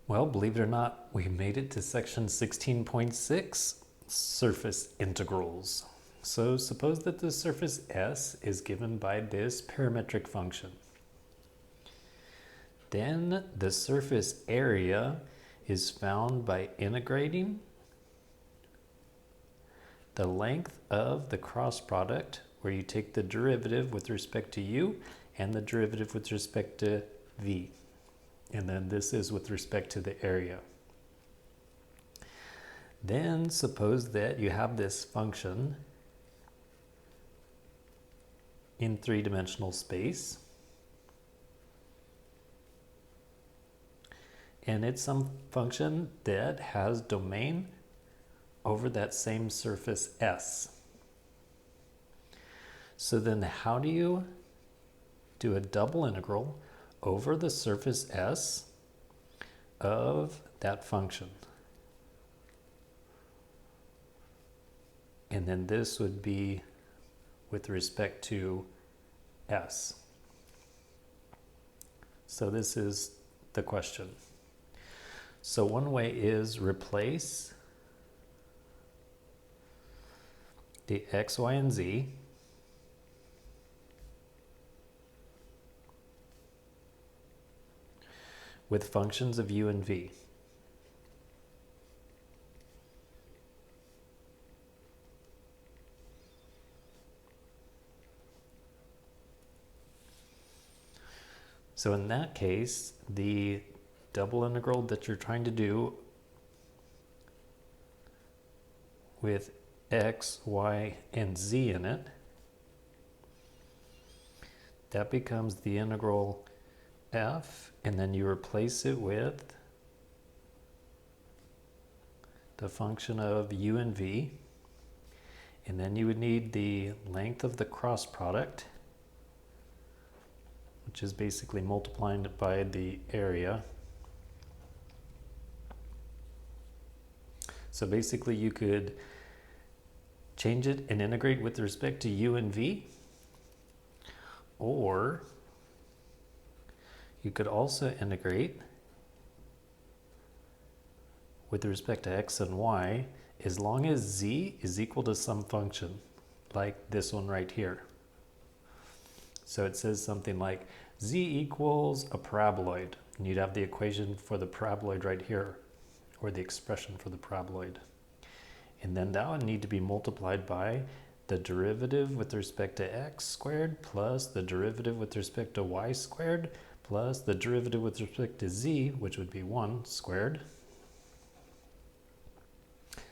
Well, believe it or not, we made it to section 16.6, surface integrals. So suppose that the surface S is given by this parametric function. Then the surface area is found by integrating the length of the cross product, where you take the derivative with respect to u and the derivative with respect to v. And then this is with respect to the area. Then suppose that you have this function in three-dimensional space, and it's some function that has domain over that same surface S. So then how do you do a double integral over the surface S of that function? And then this would be with respect to S. So this is the question. So one way is replace the x, y, and z with functions of u and v. So in that case, the double integral that you're trying to do with x, y, and z in it, that becomes the integral f, and then you replace it with the function of u and v, and then you would need the length of the cross product, which is basically multiplying it by the area. So basically you could change it and integrate with respect to u and v, or you could also integrate with respect to x and y as long as z is equal to some function, like this one right here. So it says something like z equals a paraboloid, and you'd have the equation for the paraboloid right here, or the expression for the paraboloid. And then that would need to be multiplied by the derivative with respect to x squared plus the derivative with respect to y squared plus the derivative with respect to z, which would be 1 squared.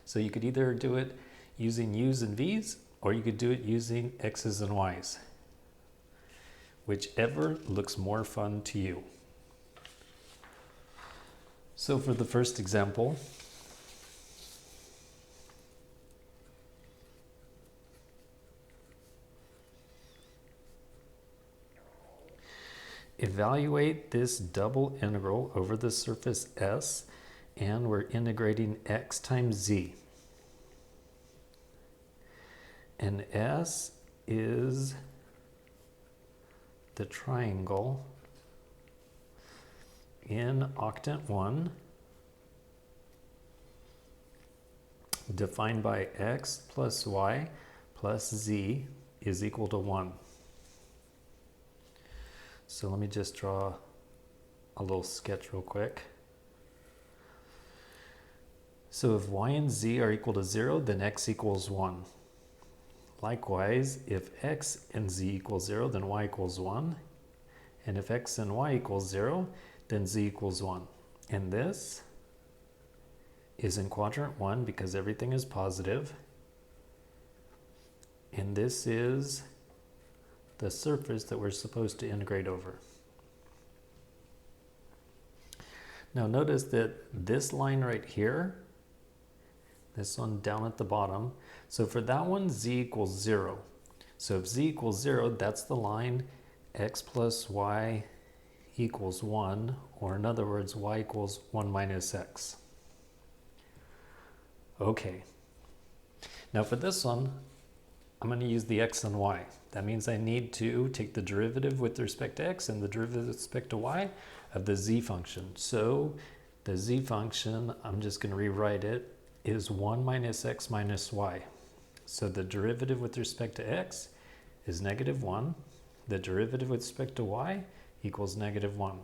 So you could either do it using u's and v's, or you could do it using x's and y's, whichever looks more fun to you. So for the first example, evaluate this double integral over the surface S, and we're integrating x times z. And S is the triangle in octant 1 defined by x plus y plus z is equal to 1. So let me just draw a little sketch real quick. So if y and z are equal to 0, then x equals 1. Likewise, if x and z equals 0, then y equals 1. And if x and y equals 0, then z equals 1. And this is in quadrant 1 because everything is positive. And this is the surface that we're supposed to integrate over. Now notice that this line right here, this one down at the bottom, so for that one z equals 0. So if z equals 0, that's the line x plus y equals 1, or in other words, y equals 1 minus x. Okay. Now for this one, I'm going to use the x and y. That means I need to take the derivative with respect to x and the derivative with respect to y of the z function. So the z function, I'm just going to rewrite it, is 1 minus x minus y. So the derivative with respect to x is negative 1. The derivative with respect to y equals negative 1.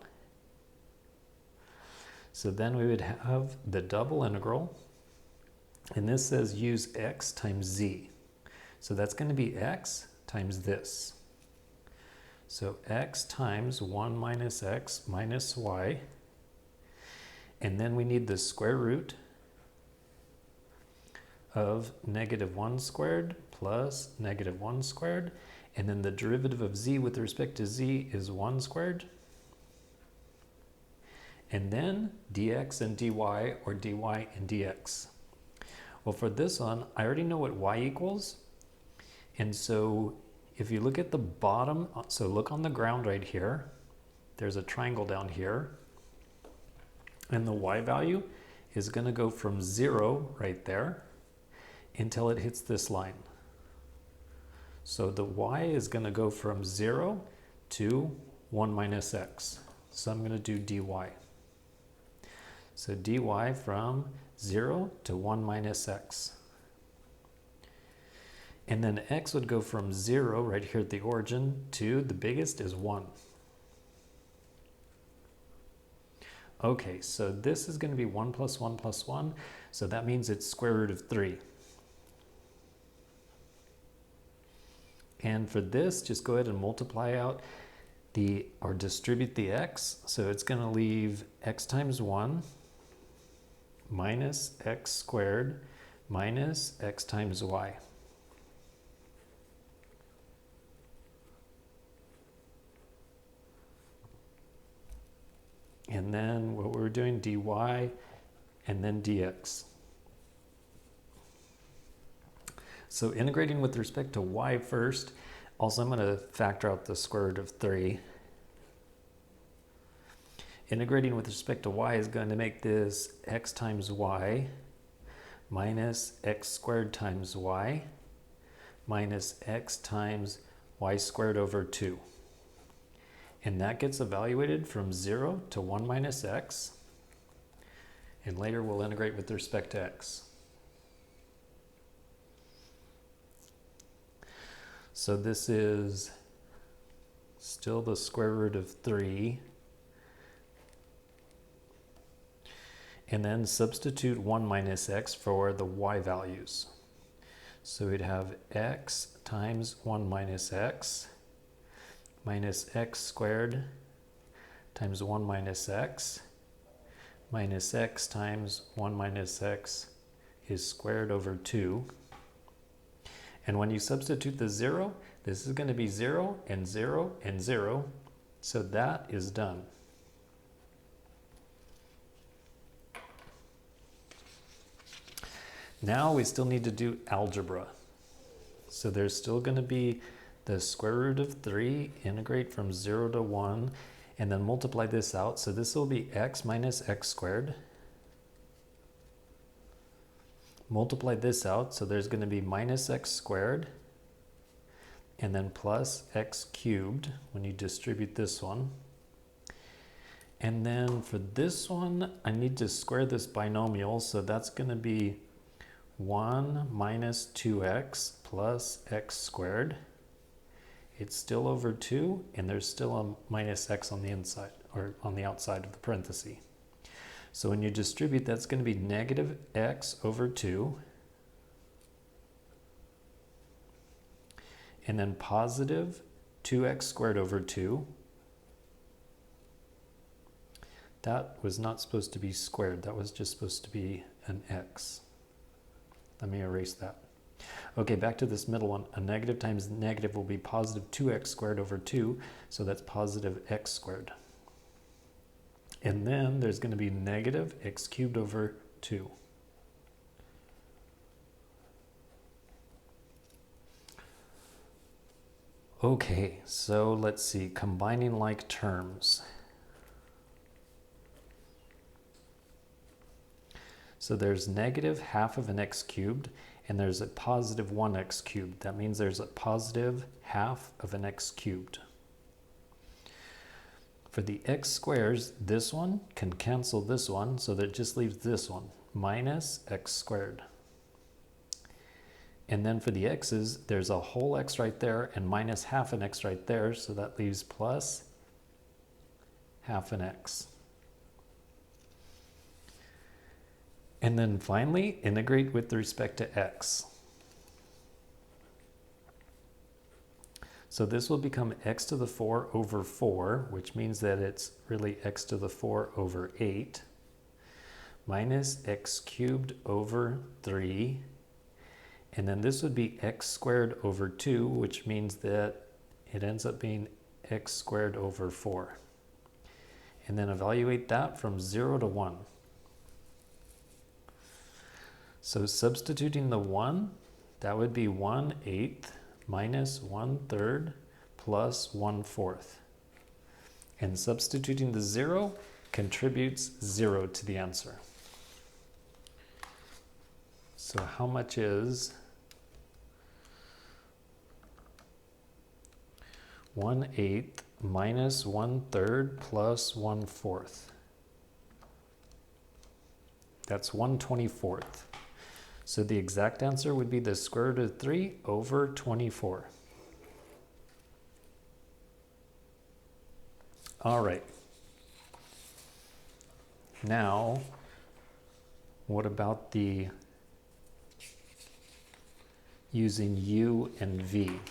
So then we would have the double integral, and this says use x times z. So that's going to be x times this. So x times 1 minus x minus y, and then we need the square root of negative 1 squared plus negative 1 squared, and then the derivative of z with respect to z is 1 squared, and then dx and dy, or dy and dx. Well, for this one, I already know what y equals, and so if you look at the bottom, so look on the ground right here, there's a triangle down here, and the y value is going to go from 0 right there until it hits this line. So the y is going to go from 0 to 1 minus x. So I'm going to do dy. So dy from 0 to 1 minus x. And then x would go from 0 right here at the origin to the biggest is 1. Okay, so this is going to be 1 plus 1 plus 1. So that means it's square root of 3. And for this, just go ahead and multiply out or distribute the x. So it's going to leave x times 1 minus x squared minus x times y. And then what we're doing, dy and then dx. So integrating with respect to y first, also I'm going to factor out the square root of 3. Integrating with respect to y is going to make this x times y minus x squared times y minus x times y squared over 2. And that gets evaluated from 0 to 1 minus x. And later we'll integrate with respect to x. So this is still the square root of 3. And then substitute 1 minus x for the y values. So we'd have x times 1 minus x minus x squared times 1 minus x minus x times 1 minus x is squared over 2. And when you substitute the 0, this is going to be 0 and 0 and 0. So that is done. Now we still need to do algebra. So there's still going to be the square root of 3, integrate from 0 to 1, and then multiply this out. So this will be x minus x squared. Multiply this out, so there's going to be minus x squared, and then plus x cubed when you distribute this one. And then for this one, I need to square this binomial, so that's going to be 1 minus 2x plus x squared. It's still over 2, and there's still a minus x on the inside, or on the outside of the parenthesis. So when you distribute, that's going to be negative x over 2, and then positive 2x squared over 2. That was not supposed to be squared. That was just supposed to be an x. Let me erase that. Okay, back to this middle one. A negative times negative will be positive 2x squared over 2, so that's positive x squared. And then there's going to be negative x cubed over 2. Okay, so let's see, combining like terms. So there's negative half of an x cubed, and there's a positive 1x cubed. That means there's a positive half of an x cubed. For the x squares, this one can cancel this one, so that it just leaves this one, minus x squared. And then for the x's, there's a whole x right there and minus half an x right there, so that leaves plus half an x. And then finally, integrate with respect to x. So this will become x to the 4 over 4, which means that it's really x to the 4 over 8, minus x cubed over 3. And then this would be x squared over 2, which means that it ends up being x squared over 4. And then evaluate that from 0 to 1. So substituting the 1, that would be 1/8 minus 1/3 plus 1/4. And substituting the 0 contributes 0 to the answer. So how much is 1/8 minus 1/3 plus 1/4? That's 1/24. So the exact answer would be the square root of 3 over 24. All right. Now, what about the using u and v?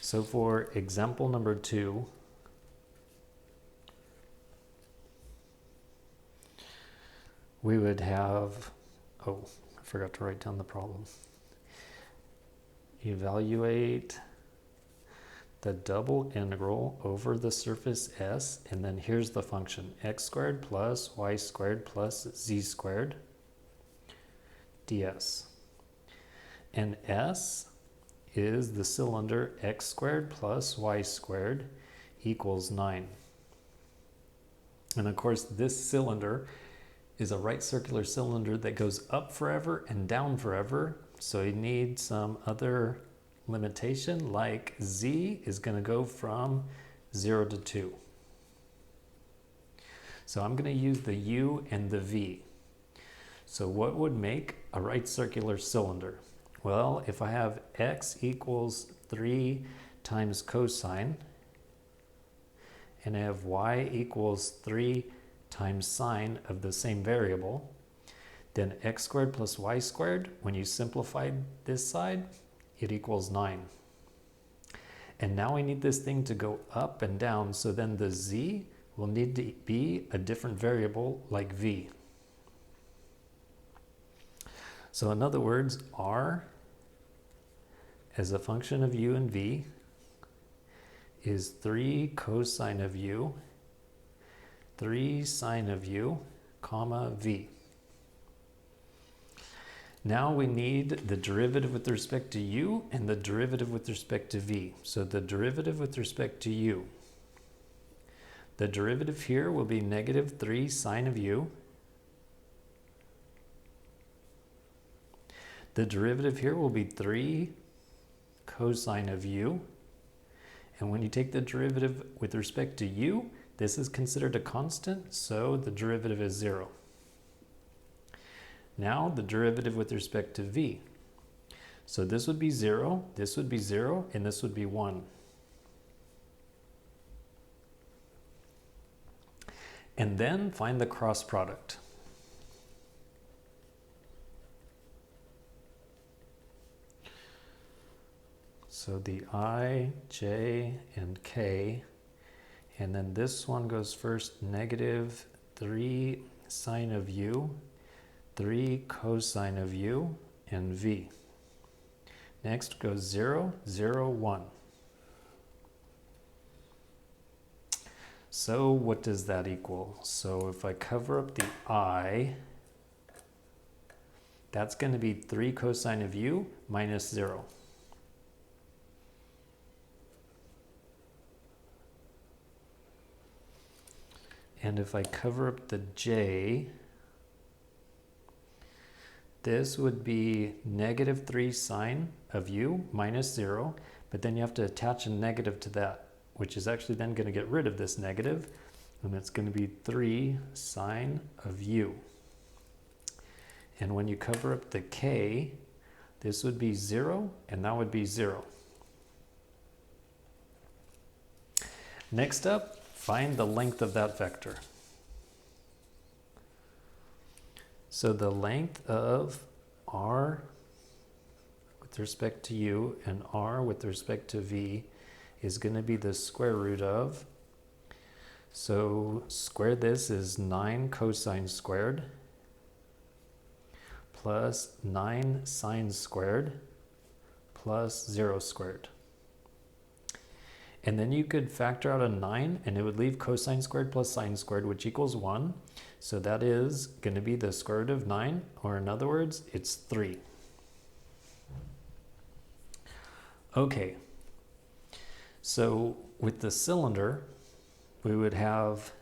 So for example number 2, we would have, oh, I forgot to write down the problem. Evaluate the double integral over the surface S, and then here's the function, x squared plus y squared plus z squared ds. And S is the cylinder x squared plus y squared equals 9. And of course this cylinder is a right circular cylinder that goes up forever and down forever, so you need some other limitation, like z is going to go from 0 to 2. So I'm going to use the u and the v. So what would make a right circular cylinder? Well, if I have x equals 3 times cosine, and I have y equals 3 times sine of the same variable, then x squared plus y squared, when you simplify this side, it equals 9. And now I need this thing to go up and down, so then the z will need to be a different variable like v. So in other words, r as a function of u and v is 3 cosine of u, 3 sine of u, comma v. Now we need the derivative with respect to u and the derivative with respect to v. So the derivative with respect to u, the derivative here will be negative 3 sine of u. The derivative here will be 3 cosine of u. And when you take the derivative with respect to u, this is considered a constant, so the derivative is 0. Now the derivative with respect to v. So this would be 0, this would be 0, and this would be 1. And then find the cross product. So the I, j, and k, and then this one goes first, negative 3 sine of u, 3 cosine of u, and v. Next goes 0, 0, 1. So what does that equal? So if I cover up the I, that's going to be 3 cosine of u minus 0. And if I cover up the j, this would be negative 3 sine of u minus 0, but then you have to attach a negative to that, which is actually then going to get rid of this negative, and it's going to be 3 sine of u. And when you cover up the k, this would be 0, and that would be 0. Next up, find the length of that vector. So the length of r with respect to u and r with respect to v is going to be the square root of, so square this is 9 cosine squared plus 9 sine squared plus 0 squared. And then you could factor out a 9 and it would leave cosine squared plus sine squared, which equals 1. So that is going to be the square root of 9, or in other words, it's 3. Okay, so with the cylinder, we would have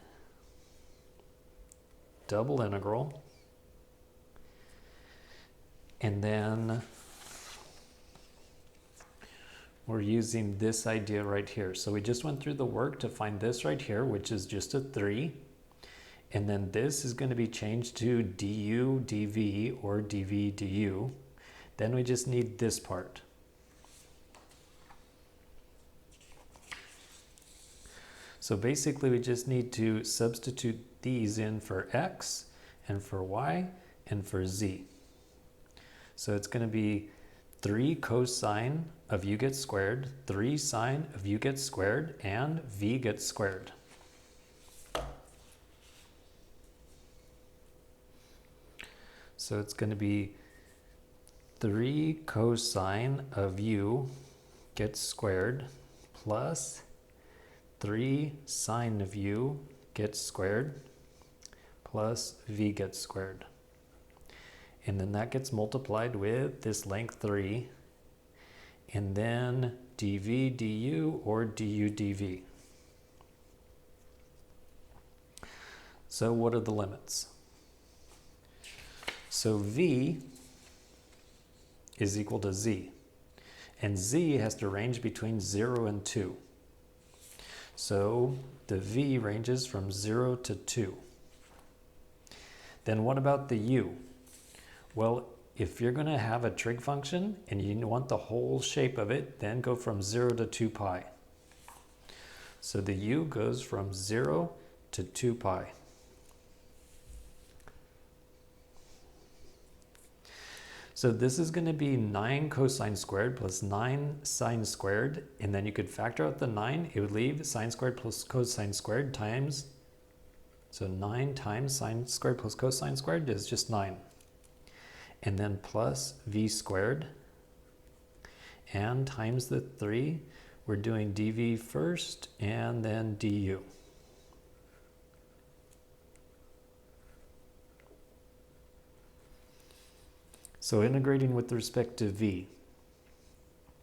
double integral, and then we're using this idea right here. So we just went through the work to find this right here, which is just a 3. And then this is going to be changed to du dv or dv du. Then we just need this part. So basically we just need to substitute these in for x and for y and for z. So it's going to be 3 cosine of u gets squared, 3 sine of u gets squared, and v gets squared. So it's going to be 3 cosine of u gets squared plus 3 sine of u gets squared plus v gets squared. And then that gets multiplied with this length 3, and then dv du or du dv. So what are the limits? So v is equal to z, and z has to range between 0 and 2. So the v ranges from 0 to 2. Then what about the u? Well, if you're going to have a trig function and you want the whole shape of it, then go from 0 to 2 pi. So the u goes from 0 to 2 pi. So this is going to be 9 cosine squared plus 9 sine squared, and then you could factor out the 9. It would leave sine squared plus cosine squared times, so 9 times sine squared plus cosine squared is just 9. And then plus v squared, and times the 3. We're doing dv first and then du. So integrating with respect to v.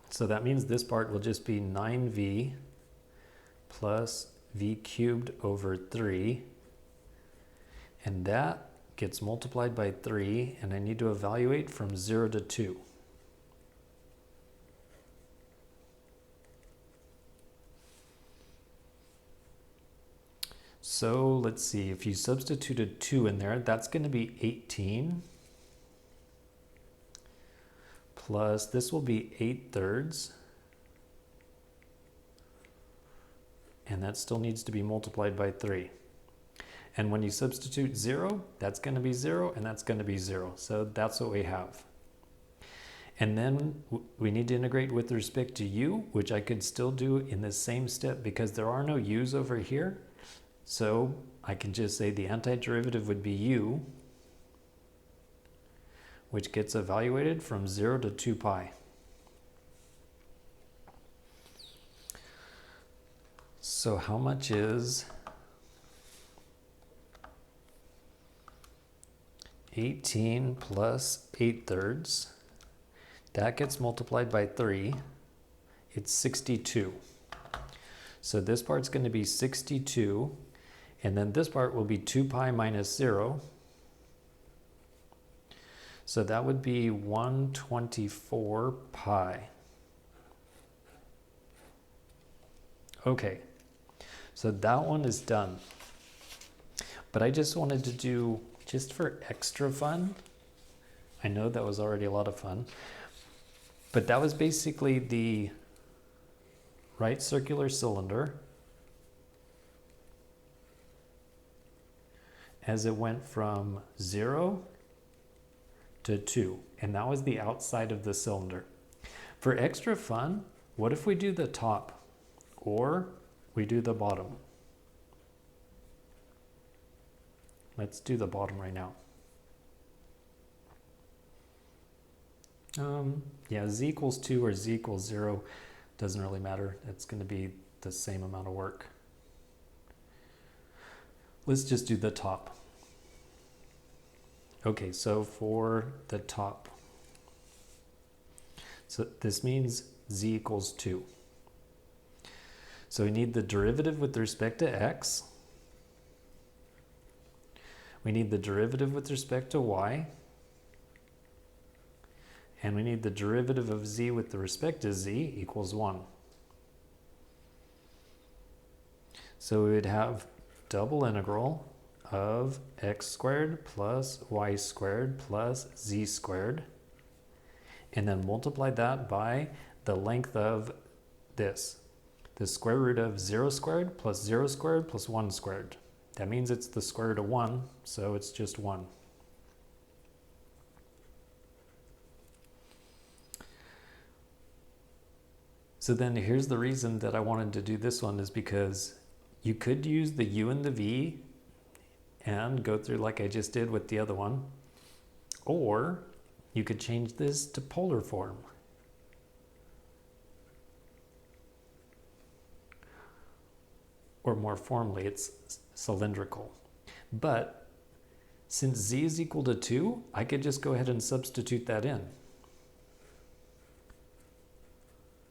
So that means this part will just be 9v plus v cubed over 3. And that gets multiplied by 3, and I need to evaluate from 0 to 2. So let's see, if you substituted 2 in there, that's going to be 18. Plus, this will be 8/3. And that still needs to be multiplied by 3. And when you substitute 0, that's going to be 0, and that's going to be 0. So that's what we have. And then we need to integrate with respect to u, which I could still do in the same step because there are no u's over here. So I can just say the antiderivative would be u, which gets evaluated from 0 to 2 pi. So how much is 18 plus 8/3? That gets multiplied by 3. It's 62. So this part's going to be 62, and then this part will be 2 pi minus 0. So that would be 124 pi. Okay, so that one is done. But I just wanted to do, just for extra fun, I know that was already a lot of fun, but that was basically the right circular cylinder as it went from 0 to 2, and that was the outside of the cylinder. For extra fun, what if we do the top or we do the bottom? Let's do the bottom right now. Yeah, z equals 2 or z equals 0 doesn't really matter. It's going to be the same amount of work. Let's just do the top. Okay, so for the top, so this means z equals 2. So we need the derivative with respect to x. We need the derivative with respect to y. And we need the derivative of z with respect to z equals 1. So we would have double integral of x squared plus y squared plus z squared. And then multiply that by the length of this. The square root of 0 squared plus 0 squared plus 1 squared. That means it's the square root of 1, so it's just 1. So then here's the reason that I wanted to do this one, is because you could use the u and the v and go through like I just did with the other one, or you could change this to polar form. Or more formally, it's cylindrical. But since z is equal to 2, I could just go ahead and substitute that in.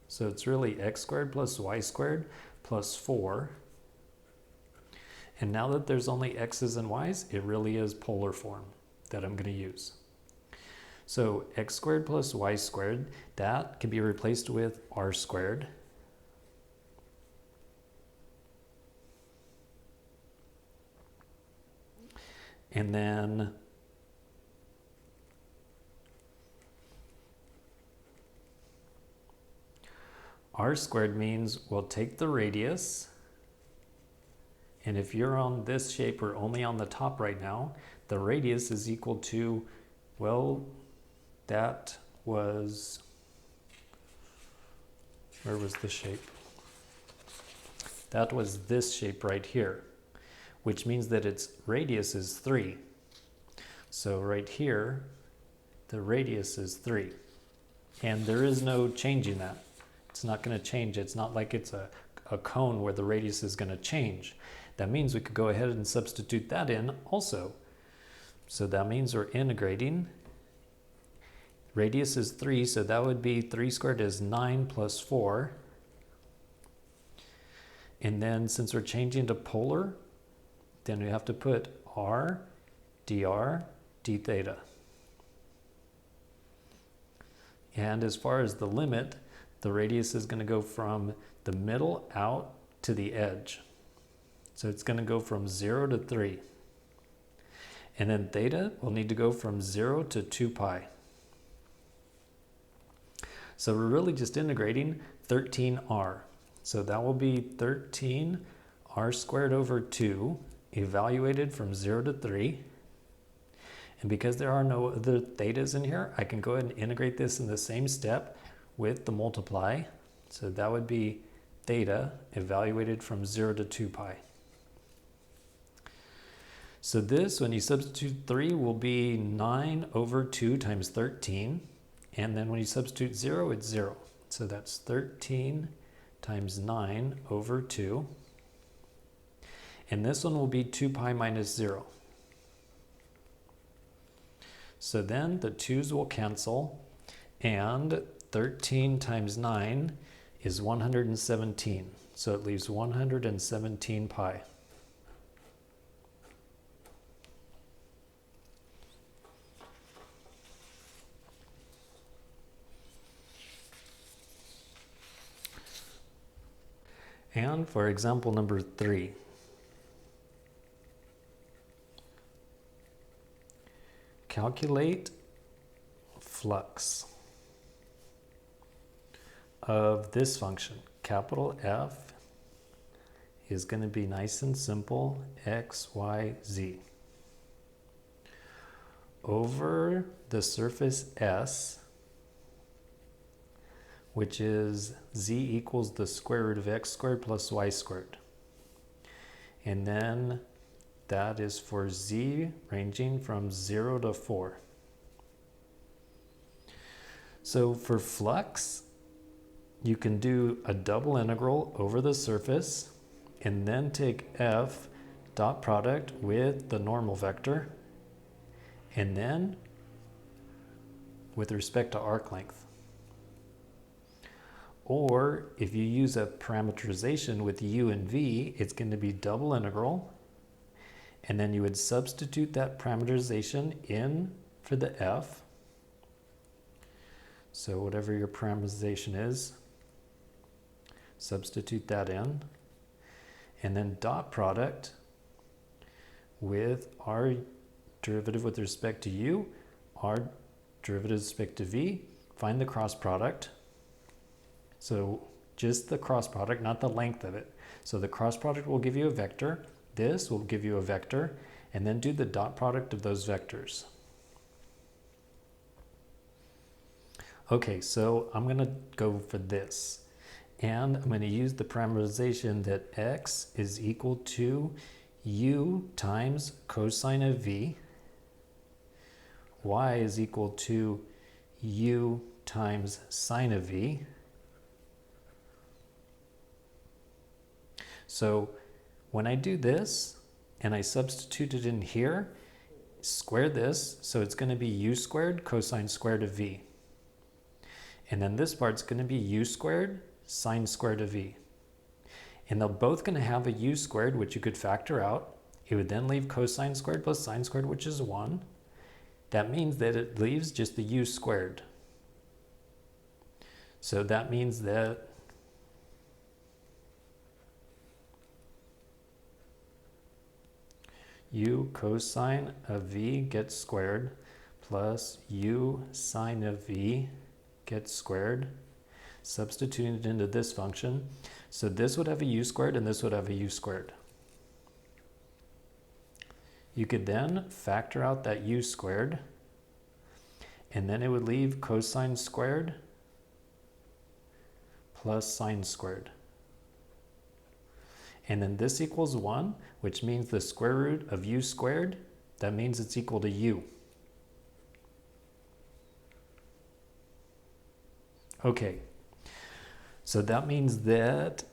So it's really x squared plus y squared plus 4. And now that there's only x's and y's, it really is polar form that I'm going to use. So x squared plus y squared, that can be replaced with r squared. And then r squared means we'll take the radius, and if you're on this shape or only on the top right now, the radius is equal to, well, that was, where was the shape? That was this shape right here, which means that its radius is 3. So right here, the radius is 3. And there is no changing that. It's not going to change. It's not like it's a cone where the radius is going to change. That means we could go ahead and substitute that in also. So that means we're integrating. Radius is 3, so that would be 3 squared is 9 plus 4. And then since we're changing to polar, then we have to put r dr d theta. And as far as the limit, the radius is going to go from the middle out to the edge. So it's going to go from 0 to 3. And then theta will need to go from 0 to 2 pi. So we're really just integrating 13r. So that will be 13 r squared over 2 evaluated from 0 to 3. And because there are no other thetas in here, I can go ahead and integrate this in the same step with the multiply. So that would be theta evaluated from 0 to 2 pi. So this, when you substitute 3, will be 9 over 2 times 13. And then when you substitute 0, it's 0. So that's 13 times 9 over 2. And this one will be 2 pi minus 0. So then the 2's will cancel, and 13 times 9 is 117. So it leaves 117 pi. And for example number 3, calculate flux of this function. Capital F is going to be nice and simple, x, y, z. Over the surface S, which is z equals the square root of x squared plus y squared. And then that is for z ranging from 0 to 4. So for flux, you can do a double integral over the surface and then take f dot product with the normal vector and then with respect to arc length. Or if you use a parameterization with u and v, it's going to be double integral, and then you would substitute that parameterization in for the f. So whatever your parameterization is, substitute that in, and then dot product with our derivative with respect to u, our derivative with respect to v, find the cross product. So just the cross product, not the length of it. So the cross product will give you a vector, this will give you a vector, and then do the dot product of those vectors. Okay, so I'm going to go for this. And I'm going to use the parameterization that x is equal to u times cosine of v, y is equal to u times sine of v. So when I do this and I substitute it in here, square this, so it's going to be u squared cosine squared of v. And then this part's going to be u squared sine squared of v. And they're both going to have a u squared, which you could factor out. It would then leave cosine squared plus sine squared, which is 1. That means that it leaves just the u squared. So that means that u cosine of v gets squared plus u sine of v gets squared. Substituting it into this function. So this would have a u squared and this would have a u squared. You could then factor out that u squared, and then it would leave cosine squared plus sine squared. And then this equals 1, which means the square root of u squared, that means it's equal to u. Okay, so that means that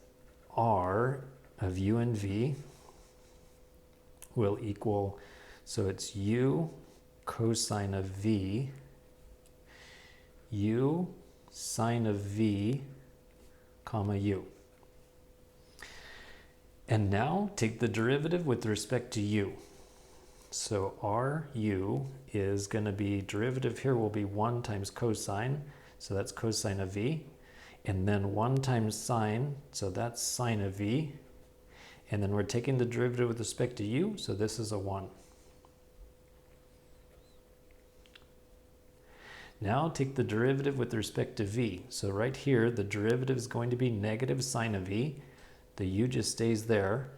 r of u and v will equal, so it's u cosine of v, u sine of v, comma u. And now take the derivative with respect to u. So ru is going to be, derivative here will be 1 times cosine, so that's cosine of v, and then 1 times sine, so that's sine of v, and then we're taking the derivative with respect to u, so this is a 1. Now take the derivative with respect to v. So right here, the derivative is going to be negative sine of v. The u just stays there.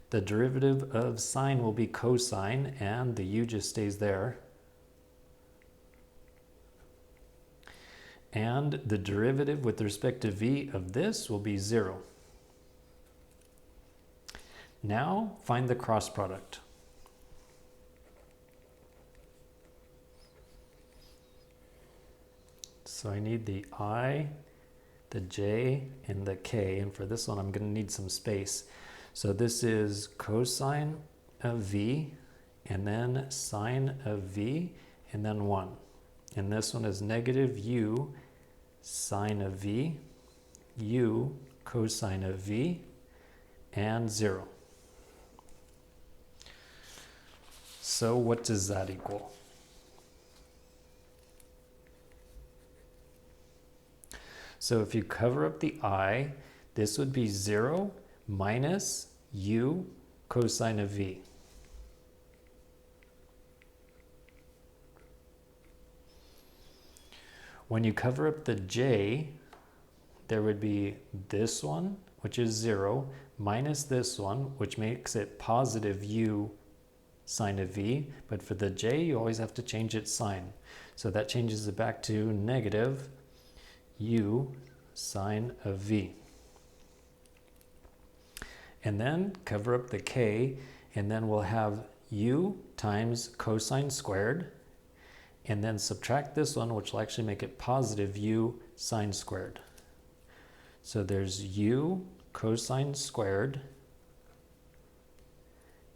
The derivative of sine will be cosine, and the u just stays there. And the derivative with respect to v of this will be 0. Now find the cross product. So I need the I, the j, and the k, and for this one I'm going to need some space. So this is cosine of v, and then sine of v, and then 1. And this one is negative u sine of v, u cosine of v, and 0. So what does that equal? So if you cover up the I, this would be 0 minus u cosine of v. When you cover up the j, there would be this one, which is 0, minus this one, which makes it positive u sine of v. But for the j, you always have to change its sign. So that changes it back to negative u sine of v. And then cover up the k, and then we'll have u times cosine squared, and then subtract this one, which will actually make it positive u sine squared. So there's u cosine squared,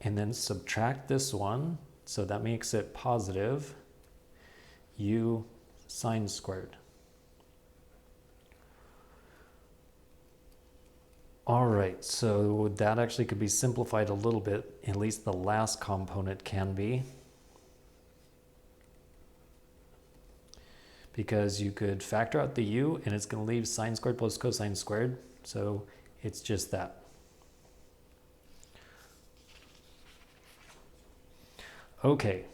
and then subtract this one, so that makes it positive u sine squared. All right, so that actually could be simplified a little bit, at least the last component can be. Because you could factor out the u, and it's going to leave sine squared plus cosine squared, so it's just that. Okay,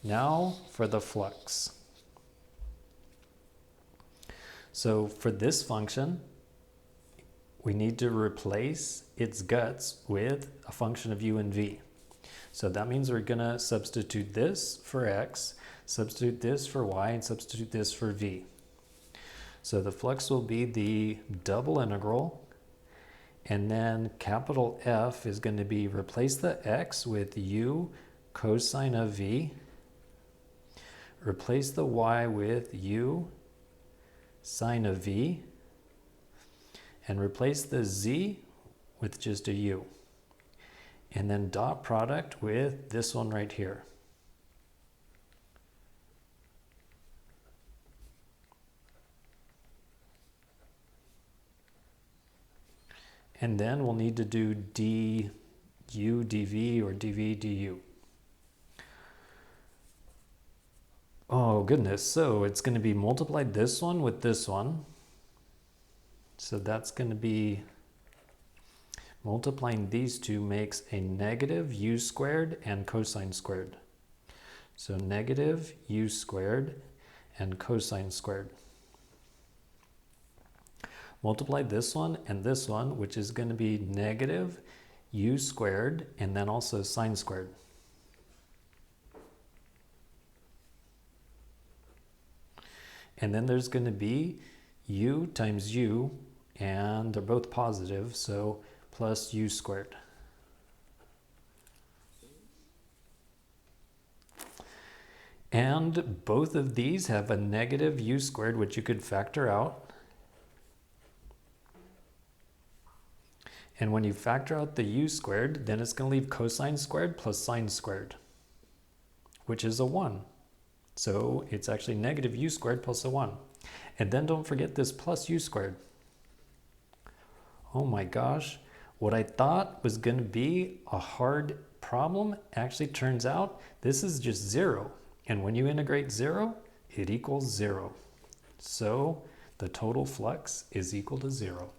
now for the flux. So for this function, we need to replace its guts with a function of u and v. So that means we're going to substitute this for x, substitute this for y, and substitute this for v. So the flux will be the double integral, and then capital F is going to be replace the x with u cosine of v, replace the y with u sine of v, and replace the z with just a u. And then dot product with this one right here. And then we'll need to do du dv or dv du. Oh goodness, so it's going to be multiplied this one with this one. So that's going to be multiplying these two makes a negative u squared and cosine squared. So negative u squared and cosine squared. Multiply this one and this one, which is going to be negative u squared and then also sine squared. And then there's going to be u times u, and they're both positive, so plus u squared. And both of these have a negative u squared, which you could factor out. And when you factor out the u squared, then it's going to leave cosine squared plus sine squared, which is a 1. So it's actually negative u squared plus a 1. And then don't forget this plus u squared. Oh my gosh, what I thought was going to be a hard problem actually turns out this is just 0. And when you integrate 0, it equals 0. So the total flux is equal to 0.